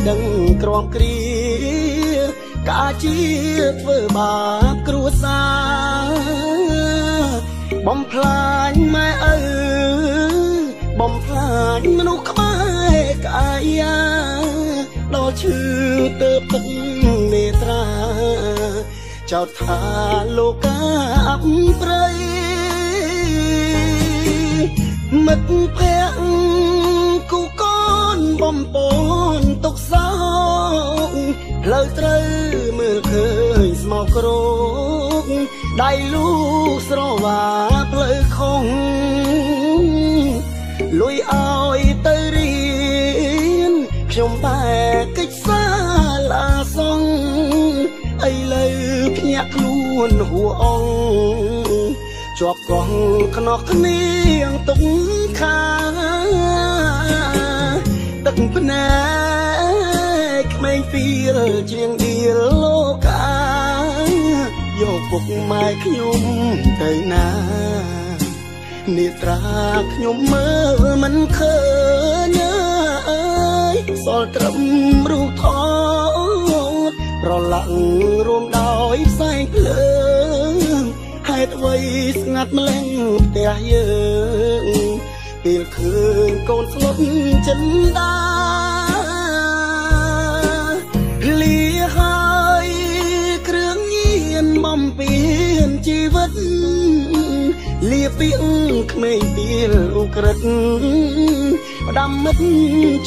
ដឹងក្រំគ្រាកាជាធ្វើបាបគ្រួសារបំផ្លាញម៉ែឪបំផ្លាញមនុស្សក្បែរកាយាដល់ឈឺទៅទឹកនេត្រាចោទថាលោកកាអបព្រៃមិត្តភក្តិគូកូនបំពន់ទុកសោកផ្លូវត្រូវមើលឃើញស្មោកគ្រោកដៃលូស្រវាផ្លូវខុងលុយឲ្យទៅរៀនខ្ញុំបែកកិច្ចសាលាសងឥឡូវភ្ញាក់ខ្លួនហួអងជាប់កងខ្នោះគ្នាទុកខាទឹកភ្នែកក្មេងពីលជាងឌៀលលោកាយកពុកម៉ែខ្ញុំទៅណានេត្រាខ្ញុំមើលមិនឃើញអើយសល់ត្រឹមរូបថតប្រឡាក់រួមដោយផ្សែងភ្លើងហេតុអ្វីស្ងាត់ម្លេះផ្ទះយើងពេលឃើញកូនស្លុតចិនដាលាហើយគ្រឿងញៀនបំពេញជីវិតលាពីក្មេងពីលឧក្រិដ្ឋផ្ដាំមិត្ត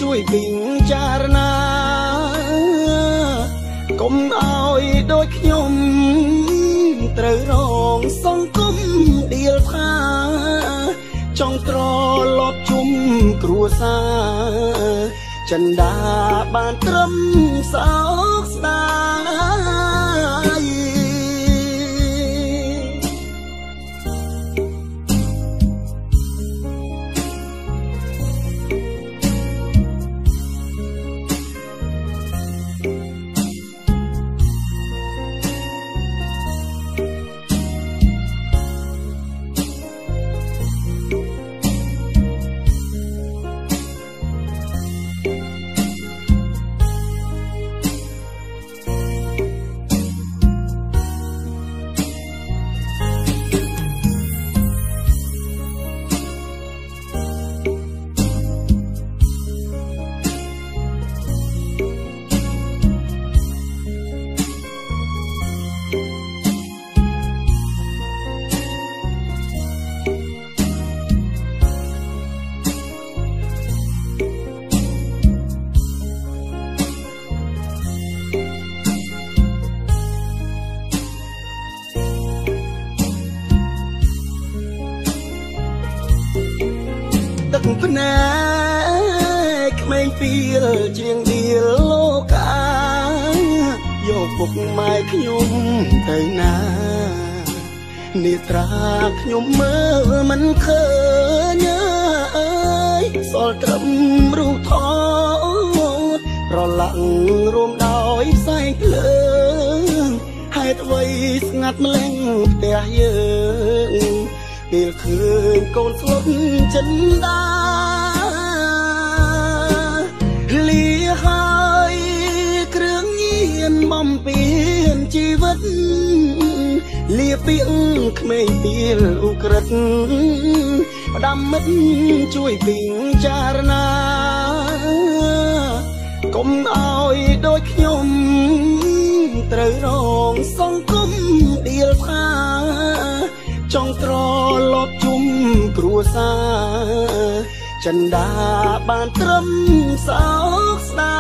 ជួយពិចារណាកុំឲ្យដូចខ្ញុំត្រូវរងសង្គមដៀលថាចង់ត្រឡប់ជុំគ្រួសារចិនដាបានត្រឹមសោកស្ដាយទឹកភ្នែកក្មេងពីលជាងឌៀលលោកាយកពុកម៉ែខ្ញុំទៅណានេត្រាខ្ញុំមើលមិនឃើញអើយសល់ត្រឹមរូបថតប្រឡាក់រួមដោយផ្សែងភ្លើងហេតុអ្វីស្ងាត់ម្លេះផ្ទះយើងពេលឃើញកូនស្លុតចិនដាលាហើយគ្រឿងញៀនបំពេញជីវិតលាពីក្មេងពីលឧក្រិដ្ឋផ្ដាំមិត្តជួយពិចារណាកុំឲ្យដូចខ្ញុំត្រូវរងសង្គមដៀលថាចង់ត្រឡប់ជុំគ្រួសារចិនដាបានត្រឹមសោកស្ដា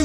យ